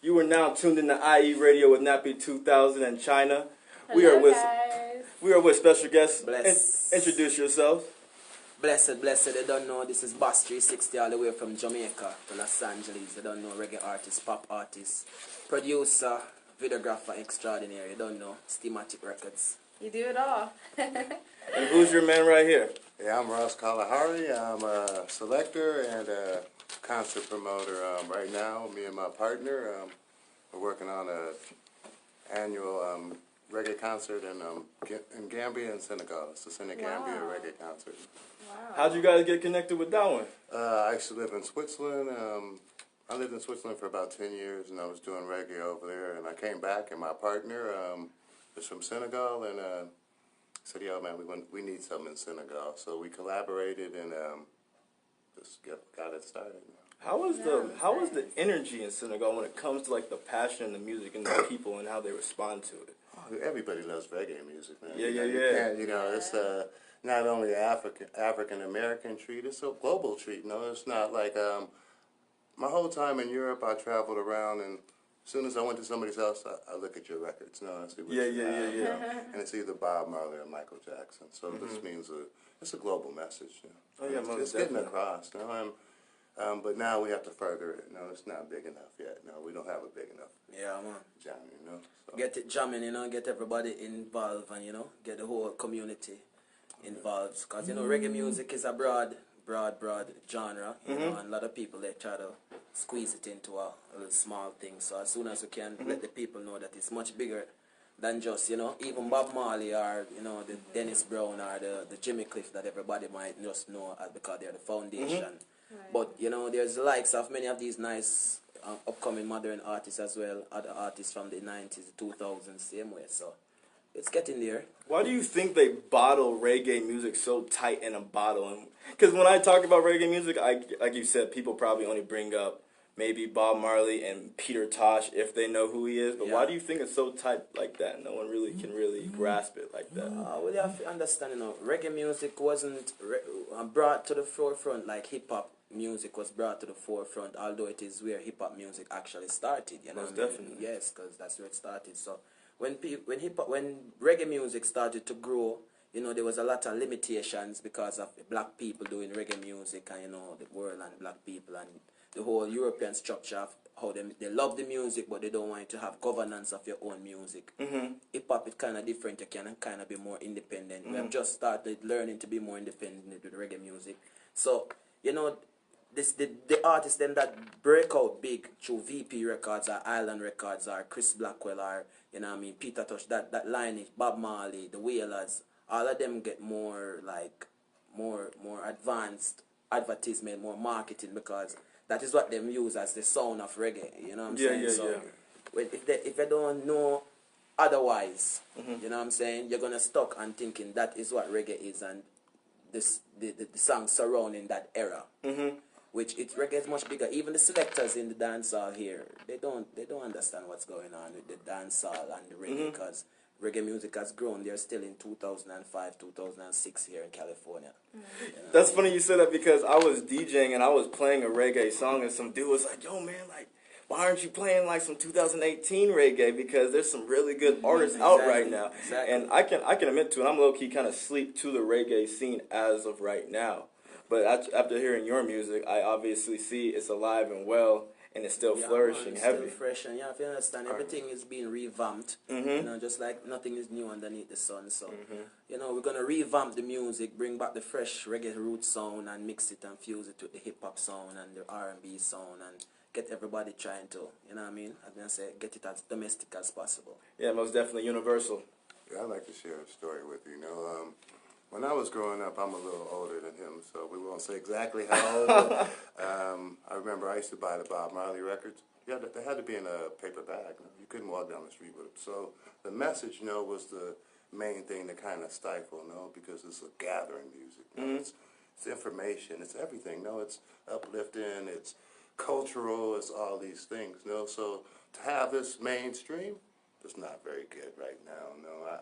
You are now tuned in to IE Radio with Nappy 2000 and China. Hello, guys. We are with special guests. Bless. Introduce yourselves. Blessed, they don't know. This is Bas360 all the way from Jamaica to Los Angeles. They don't know. Reggae artist, pop artist, producer, videographer extraordinary. You don't know. Steamatic Records. You do it all. And who's your man right here? Yeah, I'm Ross Kalahari. I'm a selector and a concert promoter. Right now, me and my partner, we're working on an annual reggae concert in Gambia and Senegal. It's the Senegambia reggae concert. Wow. How'd you guys get connected with that one? I used to live in Switzerland. I lived in Switzerland for about 10 years, and I was doing reggae over there. And I came back, and my partner is from Senegal, and said, "Yo, man, we need something in Senegal." So we collaborated and just got it started. How was the energy in Senegal when it comes to like the passion and the music and the people and how they respond to it? Oh, everybody loves reggae music, man. Yeah. It's not only an African American treat; it's a global treat. It's not like my whole time in Europe, I traveled around, and as soon as I went to somebody's house, I look at your records. I see what you have, and it's either Bob Marley or Michael Jackson. So this means it's a global message. Oh yeah, it's getting across. But now we have to further it. No, it's not big enough yet. No, we don't have a big enough. Yeah, man. Jam, so. Get it jamming, get everybody involved, and get the whole community involved. Because reggae music is a broad genre. And a lot of people they try to squeeze it into a little small thing. So as soon as we can let the people know that it's much bigger than just even Bob Marley or the Dennis Brown or the Jimmy Cliff that everybody might just know because they're the foundation. Right. But there's the likes of many of these nice upcoming modern artists as well, other artists from the 90s, the 2000s, same way. So it's getting there. Why do you think they bottle reggae music so tight in a bottle? Because when I talk about reggae music, like you said, people probably only bring up maybe Bob Marley and Peter Tosh if they know who he is. But why do you think it's so tight like that? No one really can grasp it like that. Well, you have to understand, reggae music wasn't brought to the forefront like hip-hop music was brought to the forefront, although it is where hip-hop music actually started. Most definitely. Yes, because that's where it started. So when reggae music started to grow, there was a lot of limitations because of black people doing reggae music and the world and black people and the whole European structure of how they love the music, but they don't want you to have governance of your own music. Hip-hop is kind of different. You can kind of be more independent. We have just started learning to be more independent with reggae music. So, the artists then that break out big through VP Records or Island Records or Chris Blackwell or, Peter Tosh, that lineage, Bob Marley, the Wailers, all of them get more advanced advertisement, more marketing because that is what them use as the sound of reggae, you know what I'm saying? So if they don't know otherwise, you know what I'm saying, you're gonna stuck on thinking that is what reggae is and the songs surrounding that era. Which reggae is much bigger. Even the selectors in the dancehall here, they don't understand what's going on with the dancehall and the reggae because reggae music has grown. They're still in 2005, 2006 here in California. That's funny you said that because I was DJing and I was playing a reggae song and some dude was like, "Yo, man, why aren't you playing some 2018 reggae? Because there's some really good artists out right now." Exactly. And I can admit to it, I'm low-key kind of sleep to the reggae scene as of right now. But after hearing your music, I obviously see it's alive and well, and it's still flourishing heavy. Still fresh, and if you understand, everything is being revamped. Just like nothing is new underneath the sun. So, we're gonna revamp the music, bring back the fresh reggae root sound, and mix it and fuse it with the hip hop sound and the R&B sound, and get everybody trying to, get it as domestic as possible. Yeah, most definitely universal. Yeah, I'd like to share a story with you. When I was growing up, I'm a little older than him, so we won't say exactly how old. But, I remember I used to buy the Bob Marley records. Yeah, they had to be in a paper bag. You couldn't walk down the street with them. So the message, was the main thing to kind of stifle, because it's a gathering music. It's information. It's everything. It's uplifting. It's cultural. It's all these things. So to have this mainstream, it's not very good right now.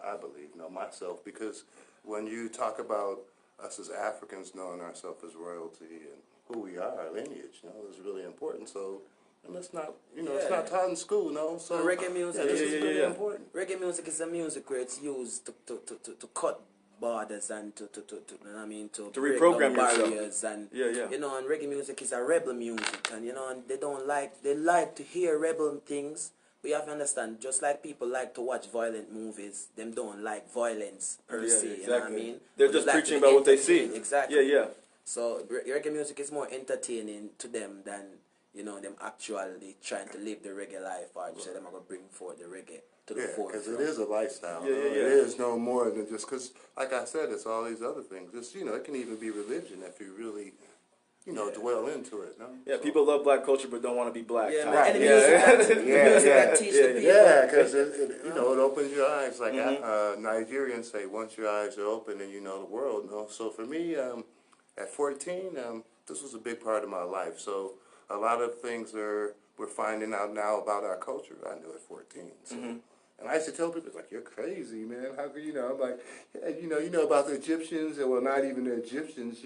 I believe, myself, because when you talk about us as Africans knowing ourselves as royalty and who we are, our lineage, is really important. So and it's not, it's not taught in school, no. So reggae music, this is really important. Reggae music is a music where it's used to cut borders and to break reprogram down yourself. barriers and Yeah. and reggae music is a rebel music, and and they like to hear rebel things. We have to understand, just like people like to watch violent movies, them don't like violence per se. Exactly. You know what I mean? They're But just they like preaching to be about what they see. entertained. Exactly. Yeah. So reggae music is more entertaining to them than them actually trying to live the reggae life, or just them are gonna bring forth the reggae to the forefront. Because it is a lifestyle. Yeah. It is no more than just because, like I said, it's all these other things. It's, it can even be religion if you really, dwell into it. No? Yeah, people love black culture but don't want to be black. Yeah, Type. man. And the Yeah. music that teach the people. Yeah, because it opens your eyes. Like Nigerians say, once your eyes are open, then you know the world. No? So for me, at 14, this was a big part of my life. So a lot of things we're finding out now about our culture, I knew at 14. So. And I used to tell people, it's like, you're crazy, man. How could I'm like, yeah, you know about the Egyptians, and well, not even the Egyptians,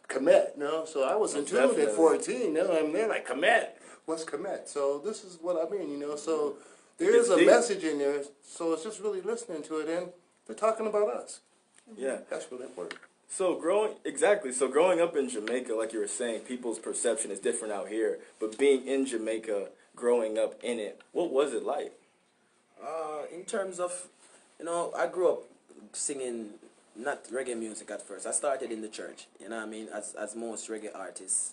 Kemet, no? So I was in tune at 14, and they're like, Kemet, what's Kemet? So this is what I mean, So there is a message in there, so it's just really listening to it, and they're talking about us. Yeah. That's really important. So growing up in Jamaica, like you were saying, people's perception is different out here. But being in Jamaica, growing up in it, what was it like? In terms of, I grew up singing not reggae music at first. I started in the church, as most reggae artists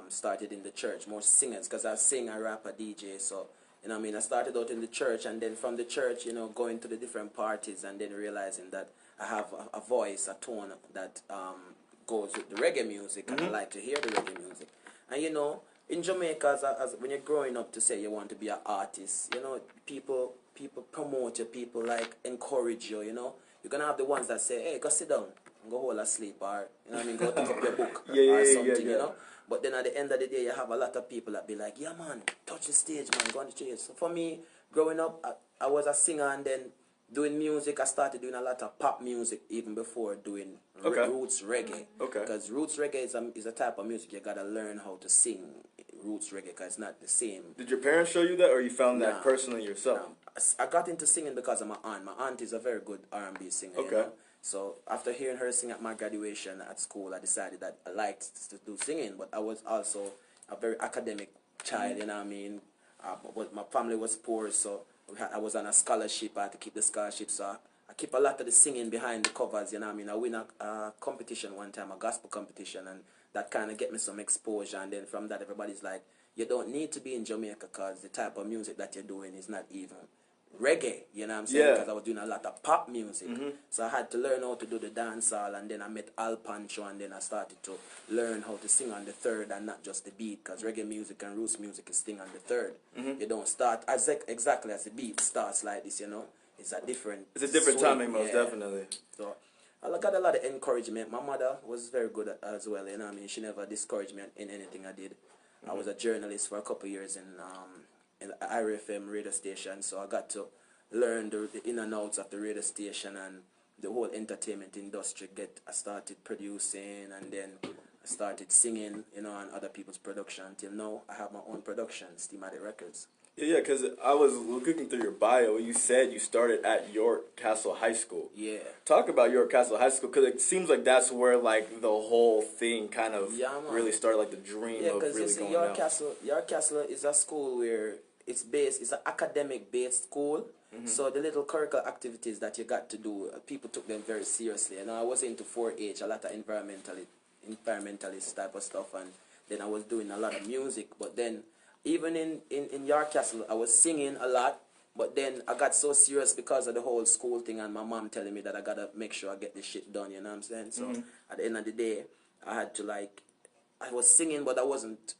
started in the church, most singers, because I sing, I rap, I DJ, so, I started out in the church, and then from the church, going to the different parties, and then realizing that I have a voice, a tone that goes with the reggae music, and I like to hear the reggae music. And, in Jamaica, as when you're growing up to say you want to be an artist, people promote you, people like encourage you, You're going to have the ones that say, hey, go sit down and go hold asleep, or, go pick up your book or something, But then at the end of the day, you have a lot of people that be like, yeah, man, touch the stage, man, go on the stage. So for me, growing up, I was a singer, and then doing music, I started doing a lot of pop music even before doing roots reggae. Okay. Because roots reggae is a type of music you gotta learn how to sing roots reggae, because it's not the same. Did your parents show you that, or you found that personally yourself? I got into singing because of my aunt. My aunt is a very good R&B singer. Okay. So after hearing her sing at my graduation at school, I decided that I liked to do singing, but I was also a very academic child, but my family was poor, so I was on a scholarship. I had to keep the scholarship, so I keep a lot of the singing behind the covers, I win a competition one time, a gospel competition, and that kind of get me some exposure, and then from that everybody's like, you don't need to be in Jamaica because the type of music that you're doing is not even reggae, Because I was doing a lot of pop music. So I had to learn how to do the dancehall, and then I met Al Pancho, and then I started to learn how to sing on the third and not just the beat, because reggae music and roots music is sing on the third. You don't start exactly as the beat starts like this, It's a different timing, most definitely. So I got a lot of encouragement. My mother was very good as well, She never discouraged me in anything I did. I was a journalist for a couple of years in IRFM radio station, so I got to learn the in and outs of the radio station and the whole entertainment industry. I started producing, and then I started singing, on other people's production. Till now, I have my own production, Steamatic Records. Yeah, because I was looking through your bio. You said you started at York Castle High School. Yeah. Talk about York Castle High School, because it seems like that's where like the whole thing kind of really started, like the dream of really going out. York Castle is a school where it's an academic based school. So the little curricular activities that you got to do, people took them very seriously. I was into 4-H, a lot of environmentalist type of stuff, and then I was doing a lot of music. But then even in York Castle, I was singing a lot, but then I got so serious because of the whole school thing, and my mom telling me that I gotta make sure I get this shit done, you know what I'm saying? So at the end of the day, I had to I was singing, but I wasn't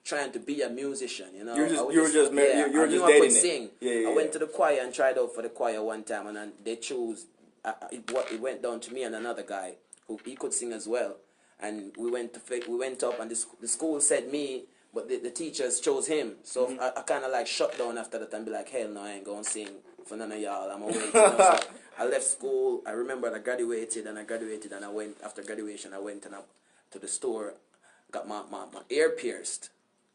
trying to be a musician, You were just dating I could it. sing. I went to the choir and tried out for the choir one time, and then they chose. It went down to me and another guy he could sing as well, and we went up, and the school said me. But the teachers chose him, so I kind of shut down after that and be like, hell no, I ain't gonna sing for none of y'all, I'm away. So I left school. I remember I graduated, and I went, after graduation, I went to the store, got my ear pierced.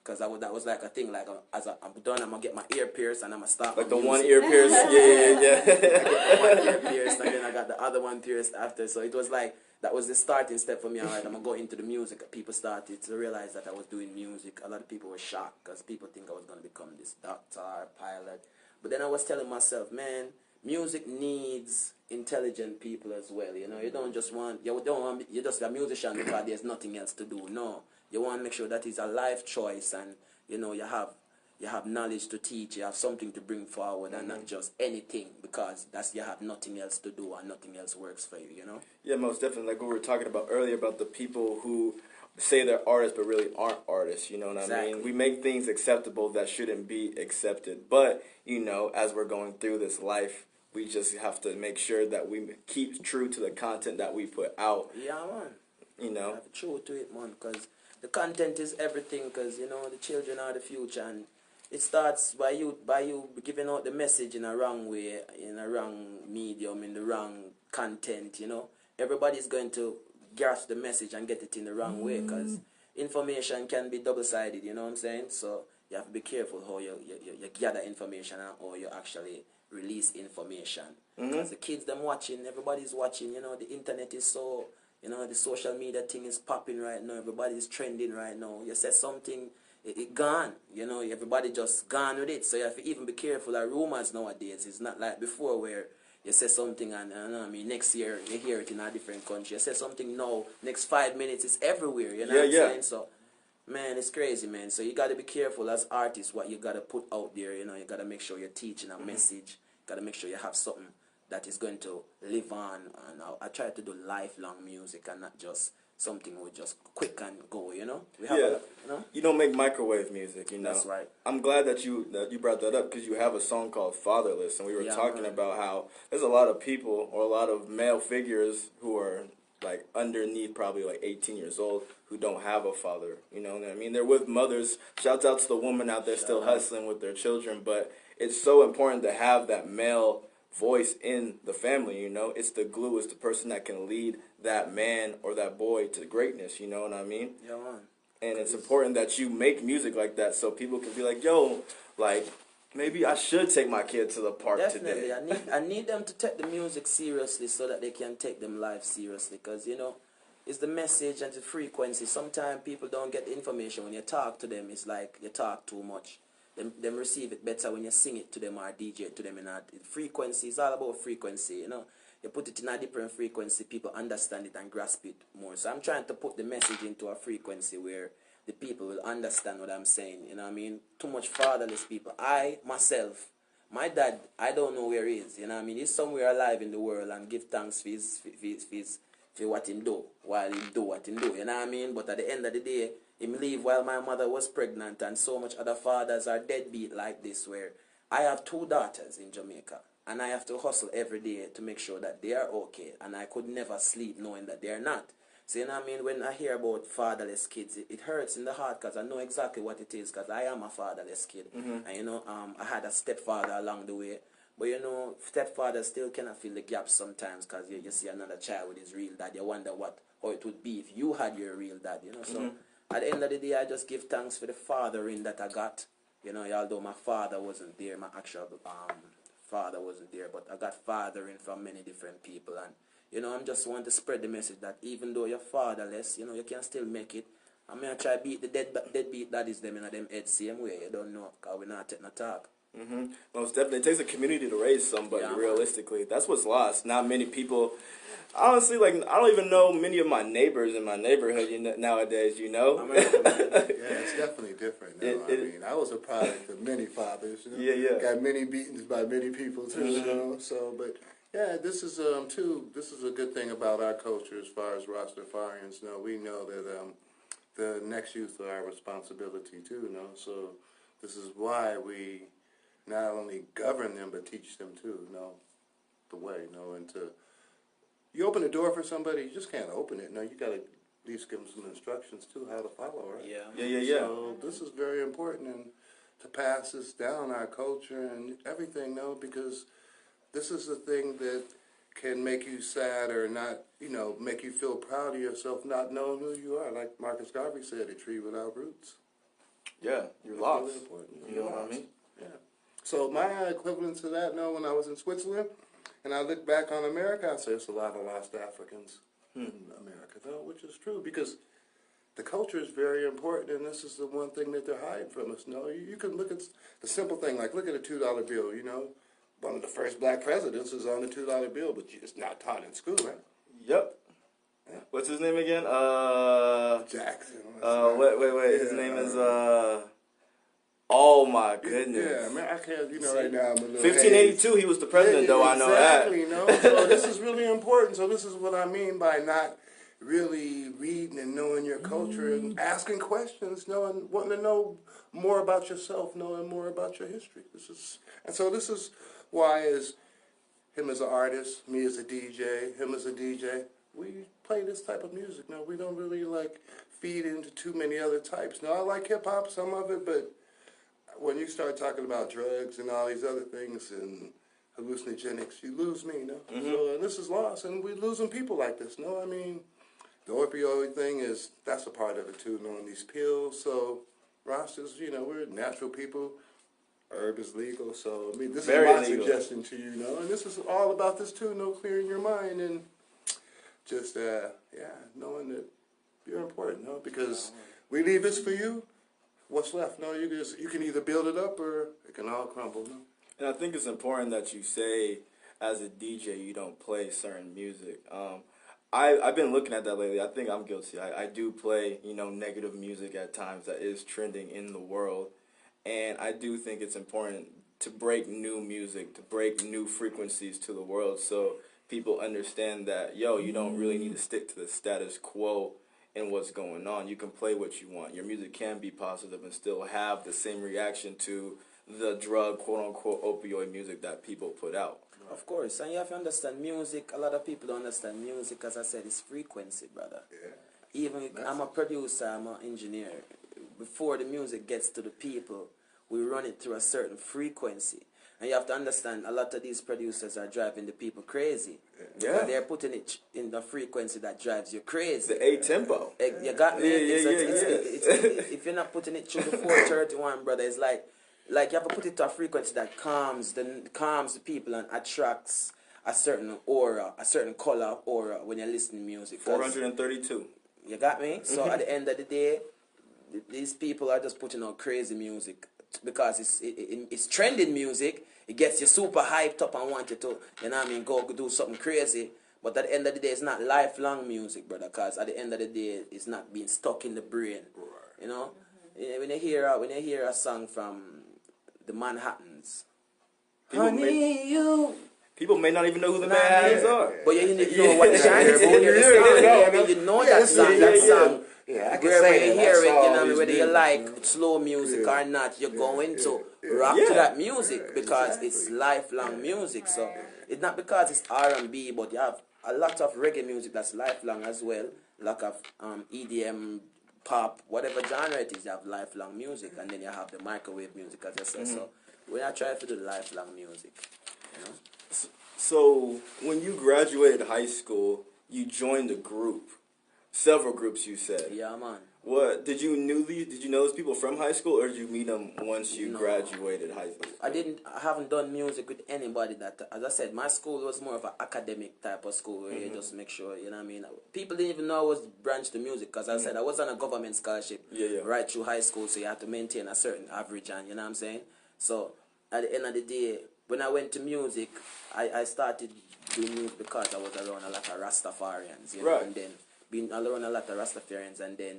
Because that was like a thing, like as I'm done, I'm going to get my ear pierced and I'm going to start Like my the music. one ear pierce. Yeah. I get my one ear pierced and then I got the other one pierced after. So it was like, that was the starting step for me. All right, I'm going to go into the music. People started to realize that I was doing music. A lot of people were shocked because people think I was going to become this doctor or pilot. But then I was telling myself, man, music needs intelligent people as well. You know, you don't just want, you're just a musician because there's nothing else to do. No, you want to make sure that it's a life choice, and you know you have knowledge to teach, you have something to bring forward, and not just anything because you have nothing else to do and nothing else works for you. You know. Yeah, most definitely. Like what we were talking about earlier about the people who say they're artists but really aren't artists. You know what I mean? We make things acceptable that shouldn't be accepted. But you know, as we're going through this life, we just have to make sure that we keep true to the content that we put out. Yeah, man. You know, you have to true to it, man, because the content is everything. Because you know the children are the future, and it starts by you giving out the message in a wrong way, in a wrong medium, in the wrong content. You know, everybody's going to grasp the message and get it in the wrong way, because information can be double-sided. You know what I'm saying? So you have to be careful how you gather information and how you actually release information. Because the kids them watching, everybody's watching. You know, the internet is so. You know, the social media thing is popping right now. Everybody's trending right now. You say something, it gone. You know, everybody just gone with it. So you have to even be careful of rumors nowadays. It's not like before where you say something and I mean, next year you hear it in a different country. You say something now, next 5 minutes it's everywhere. You know what I'm saying? So, man, it's crazy, man. So you got to be careful as artists what you got to put out there. You know, you got to make sure you're teaching a message. Got to make sure you have something that is going to live on, and I try to do lifelong music and not just something we just quick and go, you know? You don't make microwave music, you know? That's right. I'm glad that you brought that up, because you have a song called Fatherless, and we were talking about how there's a lot of people, or a lot of male figures who are like underneath probably like 18 years old who don't have a father, you know what I mean? They're with mothers. Shouts out to the woman out there still hustling with their children, but it's so important to have that male voice in the family, you know? It's the glue, it's the person that can lead that man or that boy to greatness, you know what I mean? Yeah, man. And it's important that you make music like that so people can be like, yo, like, maybe I should take my kid to the park today. I need them to take the music seriously so that they can take them life seriously, because, you know, it's the message and the frequency. Sometimes people don't get the information. When you talk to them, it's like you talk too much. Them receive it better when you sing it to them or DJ it to them. In a frequency, it's all about frequency, you know. You put it in a different frequency, people understand it and grasp it more. So I'm trying to put the message into a frequency where the people will understand what I'm saying, you know what I mean? Too much fatherless people. Myself, my dad, I don't know where he is, you know what I mean? He's somewhere alive in the world, and give thanks for what him do, while him do what him do, you know what I mean? But at the end of the day, him leave while my mother was pregnant, and so much other fathers are deadbeat like this, where I have 2 daughters in Jamaica, and I have to hustle every day to make sure that they are okay, and I could never sleep knowing that they are not. So you know what I mean? When I hear about fatherless kids, it hurts in the heart, because I know exactly what it is, because I am a fatherless kid. And you know, I had a stepfather along the way, but you know, stepfather still cannot fill the gaps sometimes, because you see another child with his real dad, you wonder how it would be if you had your real dad, you know. So at the end of the day, I just give thanks for the fathering that I got. You know, although my father wasn't there, my actual father wasn't there, but I got fathering from many different people. And, you know, I'm just want to spread the message that even though you're fatherless, you know, you can still make it. I'm going to try beat the deadbeat daddies them in them head same way. You don't know, because we're not taking a talk. Most definitely. It takes a community to raise somebody, realistically. That's what's lost. Not many people, honestly, like, I don't even know many of my neighbors in my neighborhood nowadays, you know? Yeah, it's definitely different now. I mean, I was a product of many fathers, you know? Got many beatings by many people, too, you know? So, but, yeah, this is, this is a good thing about our culture as far as Rastafarians know. We know that the next youth are our responsibility, too, you know? So this is why we not only govern them, but teach them too, you know, the way, you know, and you open the door for somebody, you just can't open it. No, you got to at least give them some instructions too, how to follow, right? Yeah. So this is very important, and to pass this down our culture and everything, no, because this is the thing that can make you sad or not, you know, make you feel proud of yourself, not knowing who you are. Like Marcus Garvey said, a tree without roots. Yeah, you're It's lost. really important. You know what I mean? Yeah. So my equivalent to that, no, when I was in Switzerland, and I look back on America, I say it's a lot of lost Africans in America, though, which is true because the culture is very important, and this is the one thing that they're hiding from us. No, you can look at the simple thing, like look at a $2 bill. You know, one of the first black presidents is on the $2 bill, but it's not taught in school, right? Yep. What's his name again? Jackson. Wait. His name is oh my goodness. Yeah, man, I can't. You know, right now I'm a little 1582. He was the president, though. I know that. Exactly. No. So this is really important. So this is what I mean by not really reading and knowing your culture and asking questions, wanting to know more about yourself, knowing more about your history. This is why, as him as an artist, me as a DJ, him as a DJ, we play this type of music. No, we don't really like feed into too many other types. No, I like hip hop, some of it, but when you start talking about drugs and all these other things and hallucinogenics, you lose me, no? So, and this is lost, and we're losing people like this, no? I mean, the opioid thing that's a part of it too, knowing these pills. So, Rastas, we're natural people. Herb is legal, so, I mean, this is my suggestion to you, and this is all about this too, clearing your mind and just, knowing that you're important, because we leave this for you. What's left? No, you can either build it up or it can all crumble. No? And I think it's important that you say, as a DJ, you don't play certain music. I've been looking at that lately. I think I'm guilty. I do play, negative music at times that is trending in the world. And I do think it's important to break new music, to break new frequencies to the world so people understand that, you don't really need to stick to the status quo in what's going on. You can play what you want. Your music can be positive and still have the same reaction to the drug, quote-unquote, opioid music that people put out. Of course, and you have to understand music. A lot of people don't understand music. As I said, it's frequency, brother. Yeah. Even I'm a producer, I'm an engineer. Before the music gets to the people, we run it through a certain frequency. And you have to understand, a lot of these producers are driving the people crazy. Yeah. They're putting it in the frequency that drives you crazy. The A-tempo. You got me? Yeah. If you're not putting it through the 431, brother, it's like you have to put it to a frequency that calms the people and attracts a certain aura, a certain color aura when you're listening to music. 432. You got me? So at the end of the day, these people are just putting out crazy music because it's trending music. It gets you super hyped up and want you to, go do something crazy. But at the end of the day, it's not lifelong music, brother, because at the end of the day, it's not being stuck in the brain. Right. When you hear a song from the Manhattans, people may not even know who the Manhattans are. But you know what the shine is. You know that song. Yeah, I can wherever say you hear it, whether you like slow music or not, you're going to rock to that music because it's lifelong music. So it's not because it's R&B, but you have a lot of reggae music that's lifelong as well. A lot of EDM, pop, whatever genre it is, you have lifelong music, and then you have the microwave music, as I said. So we are trying to do lifelong music. So when you graduated high school, you joined a group. Several groups, you said. Yeah, man. What did you know those people from high school, or did you meet them once you graduated high school? I haven't done music with anybody that, as I said, my school was more of an academic type of school where you just make sure, people didn't even know I was branched to music because I said I was on a government scholarship right through high school, so you had to maintain a certain average, and you know what I'm saying. So at the end of the day, when I went to music, I started doing music because I was around a lot of Rastafarians, and then being around a lot of Rastafarians, and then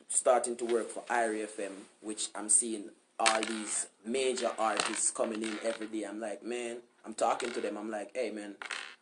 starting to work for Irie FM, which I'm seeing all these major artists coming in every day. I'm like, man, I'm talking to them. I'm like, hey, man,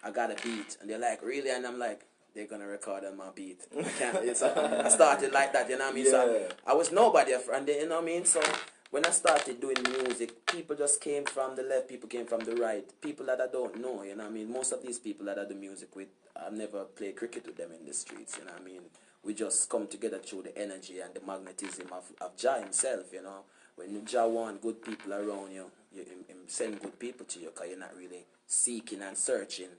I got a beat. And they're like, really? And I'm like, they're going to record on my beat. I started like that, you know what I mean? So I was nobody, and then, you know what I mean? So when I started doing music, people just came from the left, people came from the right, people that I don't know, you know what I mean? Most of these people that I do music with, I've never played cricket with them in the streets, you know what I mean? We just come together through the energy and the magnetism of Jah himself, you know? When Jah want good people around you, him send good people to you because you're not really seeking and searching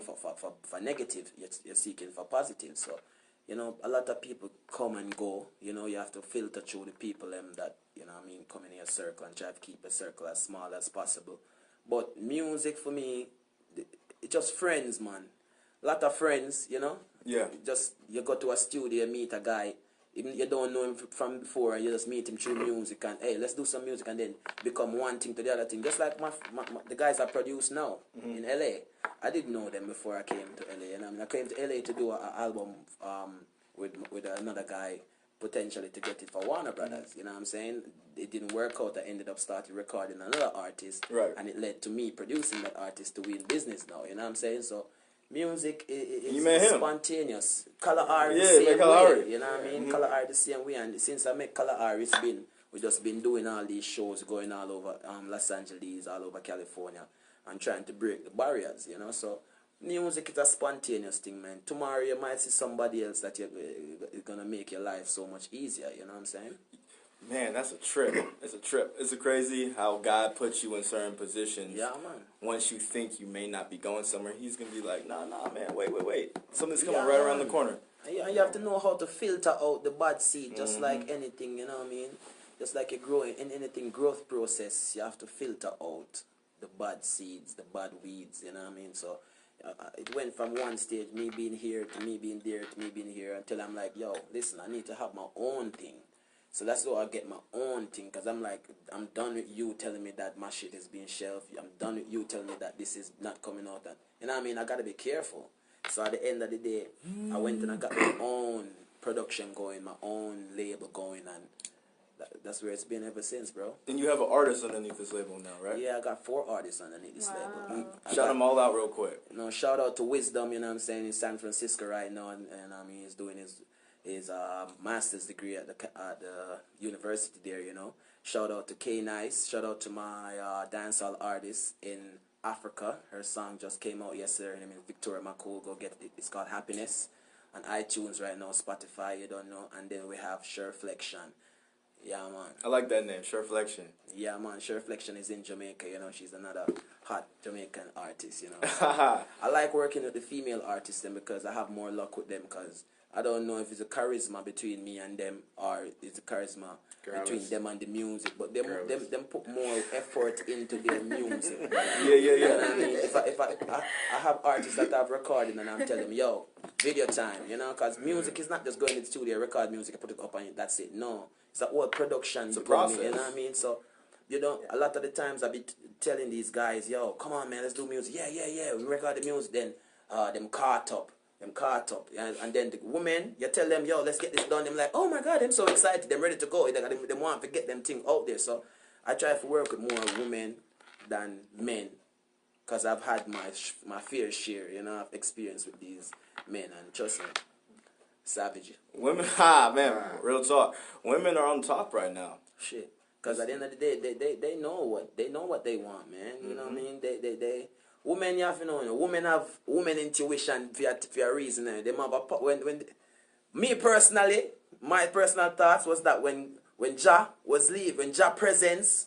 for negative, you're seeking for positive. So you know, a lot of people come and go. You know, you have to filter through the people that, you know what I mean, come in your circle and try to keep a circle as small as possible. But music for me, it's just friends, man. A lot of friends, you know. Yeah. Just, you go to a studio, meet a guy, even you don't know him from before, and you just meet him through music, and hey, let's do some music, and then become one thing to the other thing. Just like the guys I produce now in LA. I didn't know them before I came to LA, and I mean, I came to LA to do an album with another guy, potentially to get it for Warner Brothers. You know what I'm saying? It didn't work out. I ended up starting recording another artist, right, and it led to me producing that artist to win business now. You know what I'm saying? So music is spontaneous. Color R the same way. You know what I mean? Color R the same way, and since I make Color R, we just been doing all these shows, going all over Los Angeles, all over California, and trying to break the barriers, you know. So music is a spontaneous thing, man. Tomorrow you might see somebody else that you're gonna make your life so much easier, you know what I'm saying? Man, that's a trip. It's a trip. It's crazy how God puts you in certain positions. Yeah, man. Once you think you may not be going somewhere, he's gonna be like, nah, man, wait. Something's coming right around the corner. Yeah, you have to know how to filter out the bad seed, just like anything, you know what I mean? Just like you're growing in anything growth process, you have to filter out the bad seeds, the bad weeds, you know what I mean? So it went from one stage, me being here, to me being there, to me being here, until I'm like, yo, listen, I need to have my own thing. So that's how I get my own thing, because I'm like, I'm done with you telling me that my shit is being shelved. I'm done with you telling me that this is not coming out. And, you know what I mean? I got to be careful. So at the end of the day, I went and I got my own production going, my own label going, and that's where it's been ever since, bro. And you have an artist underneath this label now, right? Yeah, I got 4 artists underneath this label. Shout them all out real quick. You know, shout out to Wisdom, you know what I'm saying, in San Francisco right now, and I mean, he's doing his master's degree at the university there, you know. Shout out to K-Nice. Shout out to my dancehall artist in Africa. Her song just came out yesterday. Her name is Victoria McCool. Go get it. It's called Happiness. On iTunes right now, Spotify, you don't know. And then we have Shereflection. Yeah, man. I like that name, Shereflection. Yeah, man. Shereflection is in Jamaica, you know. She's another hot Jamaican artist, you know. So I like working with the female artists then, because I have more luck with them, because I don't know if it's a charisma between me and them, or it's a charisma between them and the music. But them put more effort into their music. Yeah. You know what I mean? If I have artists that I've recorded and I'm telling them, yo, video time, you know, because music is not just going in the studio, record music, put it up and that's it. No, it's a whole production. It's a process. You know what I mean? So, you know, a lot of the times I be telling these guys, yo, come on, man, let's do music. Yeah. We record the music, then them caught up. And then the women, you tell them, yo, let's get this done. Them like, oh my God, I'm so excited. Them ready to go. They want to get them thing out there. So I try to work with more women than men, because I've had my fair share, you know, I've experienced with these men, and trust me, savage. Women, man, real talk. Women are on top right now. Shit. Because at the end of the day, they know what they want, man. You know what I mean? They women, you have to know, women have women intuition for a reason. They have when me personally, my personal thoughts was that when Jah was leaving, when Jah presence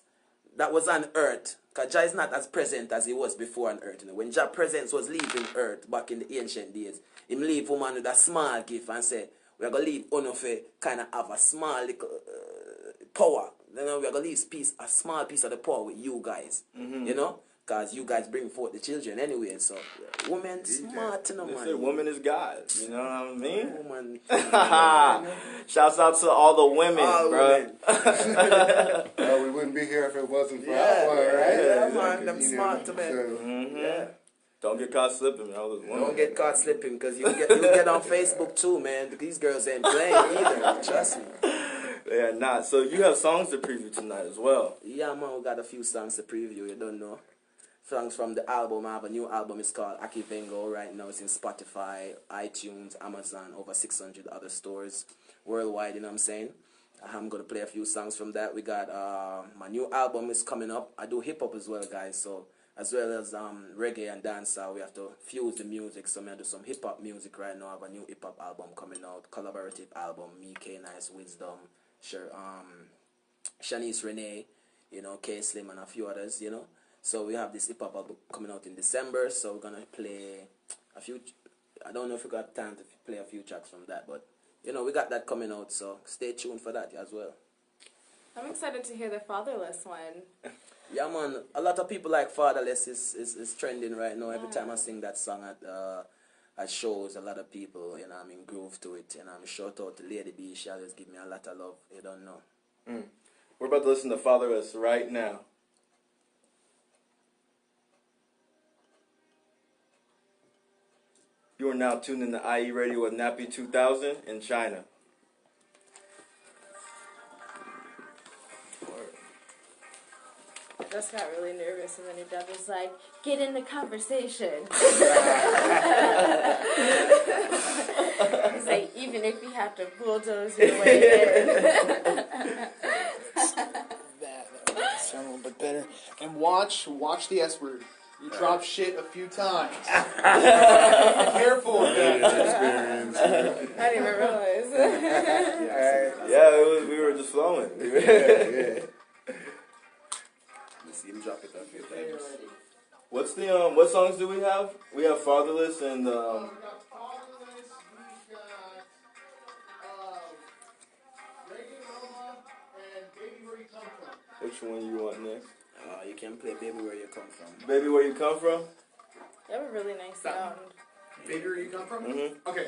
that was on earth, because Jah is not as present as he was before on earth. You know? When Jah presence was leaving earth back in the ancient days, him leave woman with a small gift and say, we're going to leave Onofe kind of have a small little power. You know, we're going to leave a small piece of the power with you guys. You know? Because you guys bring forth the children anyway. So, women smart, you know, man. They say woman is God. You know what I mean? Woman. Shouts out to all the women, bro. Well, we wouldn't be here if it wasn't for our right? Yeah, man. Them smart, man. Yeah. Don't get caught slipping, man. Don't get caught slipping, because you get on Facebook too, man. These girls ain't playing either. Trust me. They are not. So you have songs to preview tonight as well. Yeah, man. We got a few songs to preview. You don't know. Songs from the album. I have a new album. It's called Aki Vengo. Right now it's in Spotify, iTunes, Amazon, over 600 other stores worldwide, you know what I'm saying? I'm going to play a few songs from that. We got my new album is coming up. I do hip-hop as well, guys. So as well as reggae and dancehall, we have to fuse the music. So I'm going to do some hip-hop music right now. I have a new hip-hop album coming out, collaborative album. Me, K-Nice, Wisdom, Shanice Renee, you know, K-Slim and a few others, you know. So we have this hip-hop album coming out in December, so we're going to play a few I don't know if we got time to play a few tracks from that, but you know we got that coming out, so stay tuned for that as well. I'm excited to hear the Fatherless one. Yeah, man. A lot of people like Fatherless is trending right now. Every time I sing that song at shows, a lot of people, you know, I'm in groove to it. And I'm shout out to Lady B. She always give me a lot of love. You don't know. We're about to listen to Fatherless right now. You are now tuned in to IE Radio with Nappy 2000 in China. I just got really nervous, and then your dad was like, "Get in the conversation." He's like, "Even if you have to bulldoze your way in." That sound a little bit better. And watch the S word. You drop shit a few times. Careful with that. Experience. I didn't even realize. Yeah, we were just flowing. Yeah. See him drop it a few times. What's the what songs do we have? We have Fatherless and We got Fatherless, we got Reggae Aroma, and Baby Where You Come From. which one you want next? You can play Baby Where You Come From. Baby, Where You Come From? You have a really nice sound. Baby Where You Come From? Mm-hmm. Okay.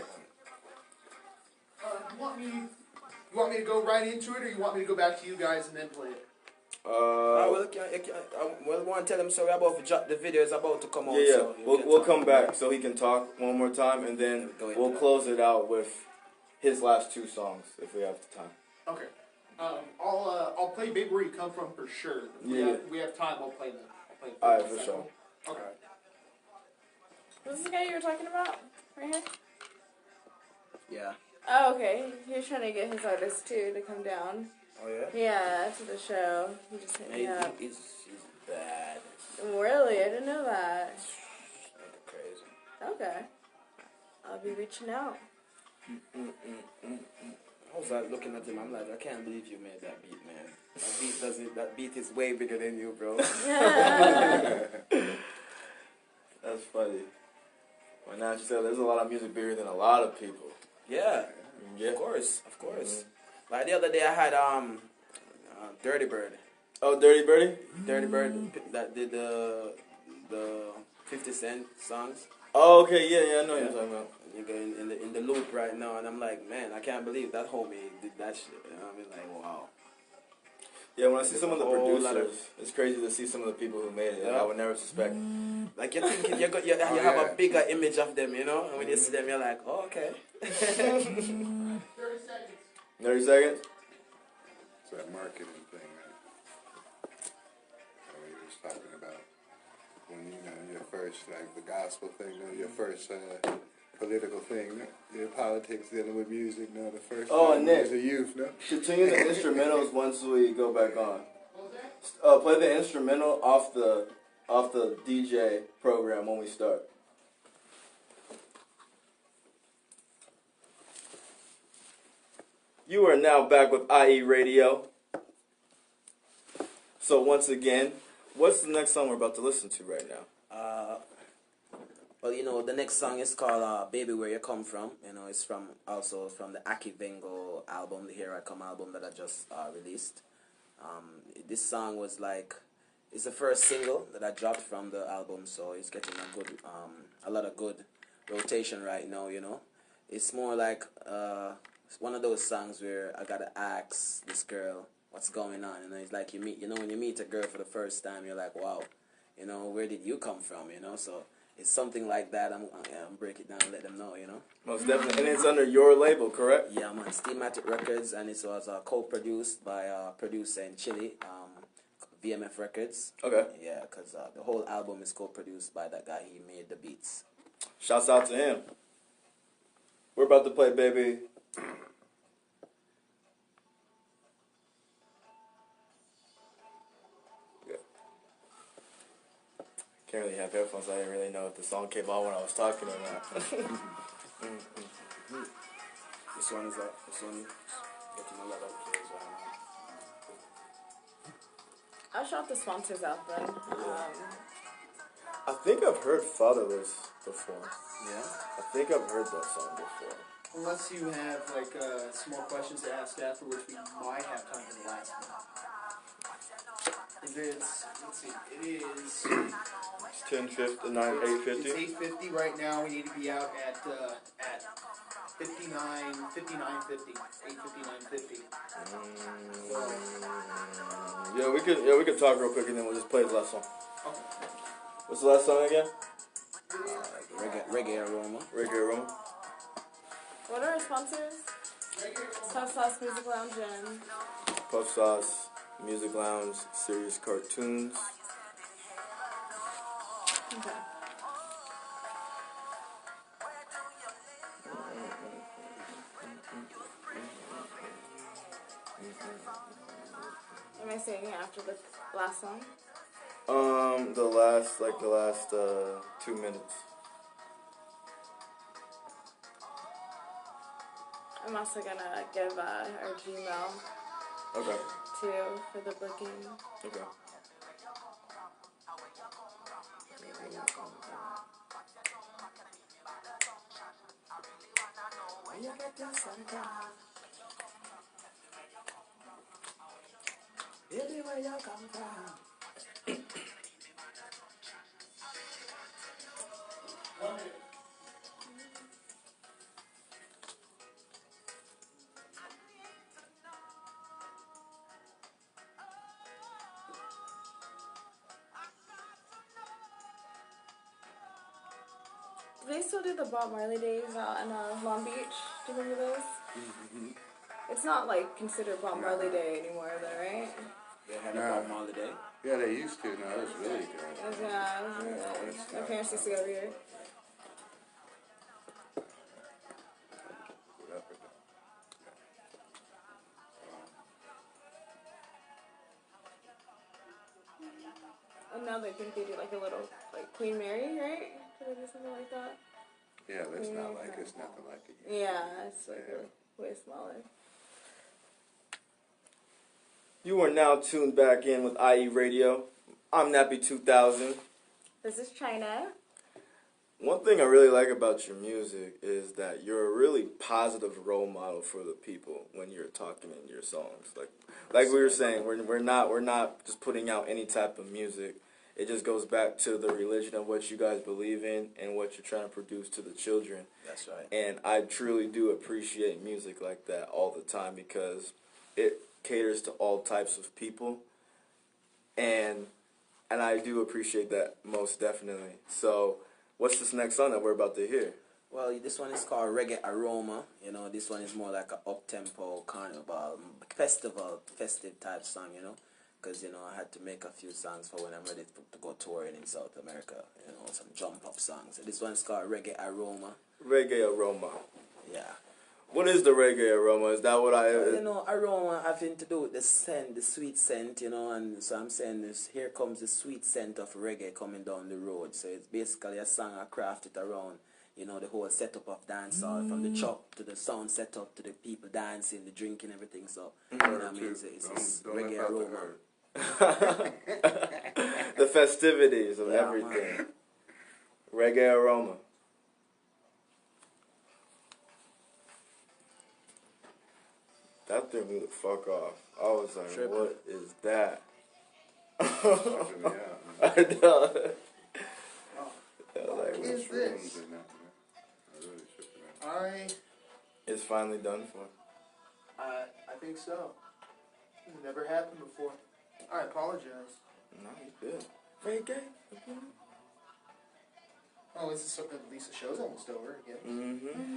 You want me to go right into it, or you want me to go back to you guys and then play it? Well, want to tell him sorry about the video is about to come out. Yeah. So We'll come back so he can talk one more time, and then we'll close it out with his last two songs if we have the time. Okay. I'll play Baby Where You Come From for sure. Yeah. We have time. I'll play that. All right, for sure. Okay. Who's this guy you were talking about? Right here? Yeah. Oh, okay. He was trying to get his artist, too, to come down. Oh, yeah? Yeah, to the show. He just hit me up. He's bad. Really? I didn't know that. Crazy. Okay. I'll be reaching out. I was like looking at him, I'm like, I can't believe you made that beat, man. That beat is way bigger than you, bro. That's funny. Well, now she said there's a lot of music bigger than a lot of people. Yeah. Yeah. Of course. Like the other day I had Dirty Bird. Oh, Dirty Birdie? Dirty Bird that did the 50 Cent songs. Oh, okay, yeah, I know what you're talking about. You go in the loop right now, and I'm like, man, I can't believe that homie did that shit. You know? I mean, like, wow. Yeah, when I see some of the whole lot producers, it's crazy to see some of the people who made it. Yeah. I would never suspect. Like you think you have a bigger image of them, you know, and when you see them, you're like, oh, okay. 30 seconds. 30 seconds? It's that marketing thing, man. We were just talking about when your first, like the gospel thing, your first political thing, your politics dealing with music, the first Oh, Nick. as a youth, Continue the instrumentals once we go back on. Play the instrumental off the DJ program when we start. You are now back with IE Radio. So once again, what's the next song we're about to listen to right now? Well, the next song is called Baby Where You Come From. It's from the Aki Vengo album, the Here I Come album that I just released. This song was it's the first single that I dropped from the album, so it's getting a lot of good rotation right now, It's more like it's one of those songs where I gotta ask this girl what's going on, It's like when you meet a girl for the first time, you're like, wow, where did you come from, So it's something like that. I'm break it down and let them know, Most definitely. And it's under your label, correct? Yeah, man. Steamatic Records, and it was co-produced by a producer in Chile, VMF Records. Okay. Yeah, because the whole album is co-produced by that guy. He made the beats. Shouts out to him. We're about to play, baby. Can't really have headphones. I didn't really know if the song came on when I was talking or not. This one getting a lot of plays right now. I'll shout the sponsors out then. I think I've heard Fatherless before. Yeah. I think I've heard that song before. Unless you have like some more questions to ask afterwards, we might have time for the last one. If it's, let's see, it is. It's 10:50, 8:50. It's 8:50 right now. We need to be out at 59:50. 8:59:50. Yeah, we could talk real quick and then we'll just play the last song. Okay. What's the last song again? Reggae Aroma. Reggae Aroma. What are our sponsors? Fatherless Music Lounge and Puff Sauce, Music Lounge, Serious Cartoons. okay. Am I saying it after the last song? The last 2 minutes. I'm also gonna give our Gmail Okay. too for the booking. Okay. Baby, where you come from? Do they still do the Bob Marley days out in Long Beach? Do you remember those? Mm-hmm. It's not like considered Bob Marley Day anymore, though, right? They had No. a Bob Marley Day. Yeah, they used to. No, it was really good. It was really good. My parents used to go every year. And now they think they do like a little, like Queen Mary, right? Do they do something like that? Yeah, but it's not like it's nothing like it. used to Yeah, it's like Yeah. way smaller. You are now tuned back in with IE Radio. I'm Nappy 2000. This is China. One thing I really like about your music is that you're a really positive role model for the people when you're talking in your songs. Like we were saying, we're not just putting out any type of music. It just goes back to the religion of what you guys believe in and what you're trying to produce to the children. That's right. And I truly do appreciate music like that all the time because it caters to all types of people. And I do appreciate that most definitely. So what's this next song that we're about to hear? Well, this one is called Reggae Aroma. You know, this one is more like an up-tempo carnival, festive type song, you know. Because, you know, I had to make a few songs for when I'm ready to go touring in South America. You know, some jump-up songs. So this one is called Reggae Aroma. Reggae Aroma. Yeah. What is the Reggae Aroma? Is that what You know, aroma having to do with the scent, the sweet scent, you know, and so I'm saying this, here comes the sweet scent of reggae coming down the road. So it's basically a song I crafted around, you know, the whole setup of dancehall, from the chop to the sound setup to the people dancing, the drinking, everything. So, you know what I mean? It's Don't Reggae let Aroma. the festivities of Yeah, everything? man. Reggae Aroma. That threw me the fuck off. I was like, Tripping. what is that? Tripping me out, man. I know. I was like, What is Shrooms this? and that, man. I really tripping out. it's finally done for. I think so. It's never happened before. I apologize. No, you good. Reggae. Oh, this is at least the show's almost over again. Mm-hmm.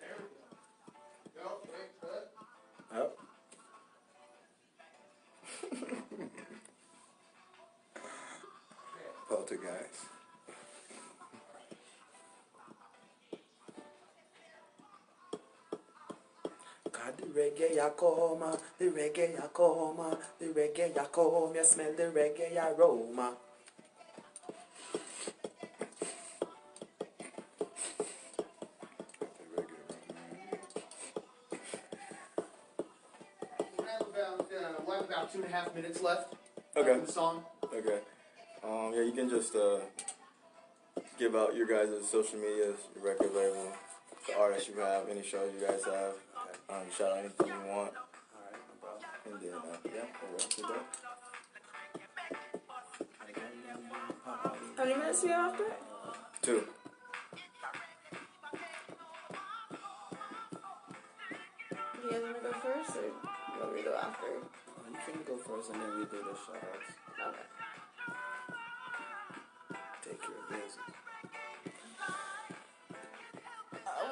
There we go. Okay, cut. Yep. Poltergeist. God, the reggae ya come, the reggae ya come, the reggae ya come, you smell the reggae aroma. The reggae, man. We have about 1 about 2.5 minutes left. Okay. In the song. Okay. Yeah, you can just give out your guys' social medias, your record label, the artists you have, any shows you guys have. Shout out anything you want. Alright, no problem. And then, yeah, we'll wrap it up. How many minutes do we have after? 2. Do you guys want to go first, or you want me to go after? You can go first and then we do the shout-outs. Okay. Take care of business.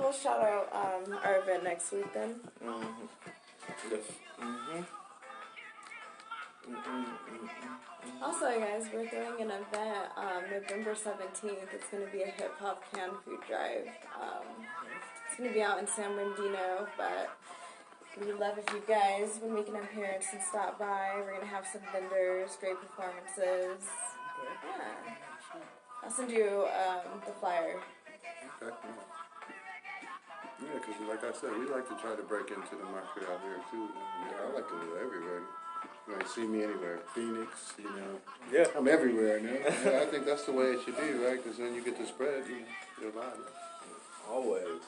We'll shout out our event next week then. Yes. Also, guys, we're throwing an event November 17th. It's going to be a hip-hop canned food drive. It's going to be out in San Bernardino, but we'd love if you guys would make an appearance and stop by. We're going to have some vendors, great performances. Yeah. I'll send you the flyer. Okay. Yeah, because like I said, we like to try to break into the market out here too. Yeah, I like to live everywhere. You might see me anywhere. Phoenix, you know. Yeah. I'm everywhere now. Yeah, I think that's the way it should be, right? Because then you get to spread your life. Always.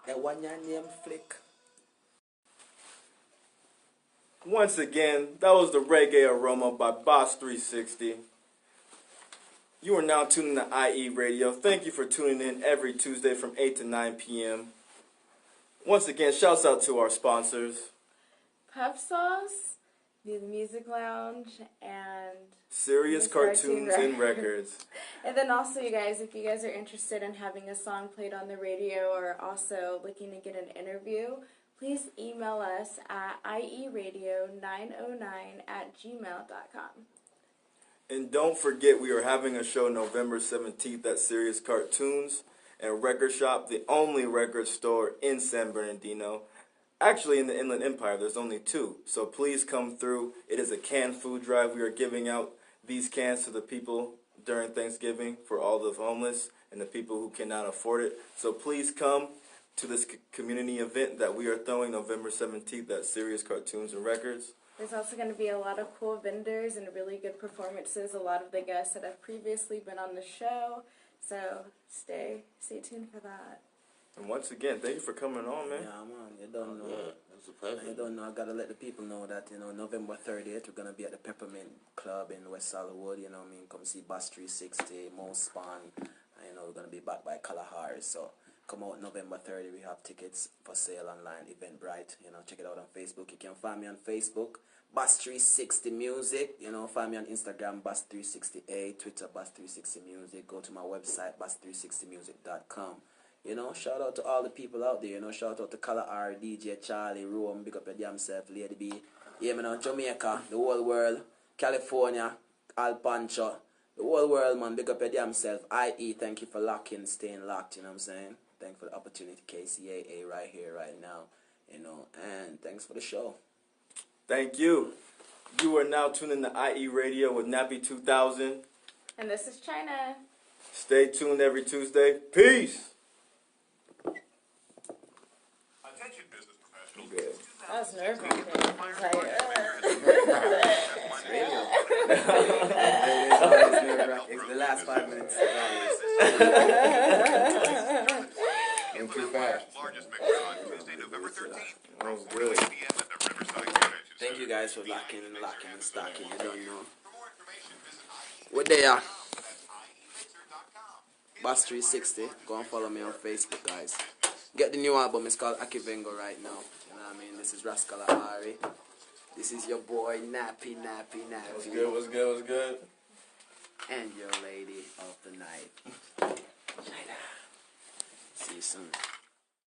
That one your name flick. Once again, that was the Reggae Aroma by Bas360. You are now tuning to IE Radio. Thank you for tuning in every Tuesday from 8 to 9 p.m. Once again, shouts out to our sponsors. Puff Sauce, the Music Lounge, and Serious Cartoons and Records. And then also, you guys, if you guys are interested in having a song played on the radio or also looking to get an interview, please email us at ieradio909@gmail.com. And don't forget, we are having a show November 17th at Serious Cartoons and Record Shop, the only record store in San Bernardino. Actually, in the Inland Empire, there's only 2. So please come through. It is a canned food drive. We are giving out these cans to the people during Thanksgiving for all the homeless and the people who cannot afford it. So please come to this community event that we are throwing November 17th at Serious Cartoons and Records. There's also going to be a lot of cool vendors and really good performances. A lot of the guests that have previously been on the show. So stay tuned for that. And once again, thank you for coming on, man. Yeah, man, you don't know. Yeah, it's a pleasure. You don't know, I gotta let the people know that, November 30th, we're gonna be at the Peppermint Club in West Hollywood, come see Bas360, Mo Spawn, and, we're gonna be back by Kalahari, so come out November 30th, we have tickets for sale online, Eventbrite, check it out on Facebook. You can find me on Facebook, Bas360 Music, find me on Instagram, Bas360A, Twitter, Bas360 Music, go to my website, Bas360music.com. Shout out to all the people out there, shout out to Carolee, DJ Charlie, Rome, big up your damn self, Lady B. Yeah, man, Jamaica, the whole world, California, Al Pancho, the whole world, man, big up your damn self. IE, thank you for staying locked, you know what I'm saying? Thanks for the opportunity, KCAA, right here, right now, and thanks for the show. Thank you. You are now tuning to IE Radio with Nappy 2000. And this is China. Stay tuned every Tuesday. Peace. Attention business professionals. Good. That was nerve-wracking. I was like, It's the last 5 minutes. And too fast. Largest mix on Tuesday, November 13th. That was From 4 good. to 8 p.m. at the Riverside Convention Thank you Center. guys for locking and stocking, you don't know. For more information, visit We're there. iemixer.com. Bas360. Go and follow me on Facebook, guys. Get the new album. It's called Akivengo right now. You know what I mean? This is Rascal Ari. This is your boy Nappy. What's good? What's good? What's good? And your lady of the night. See you soon.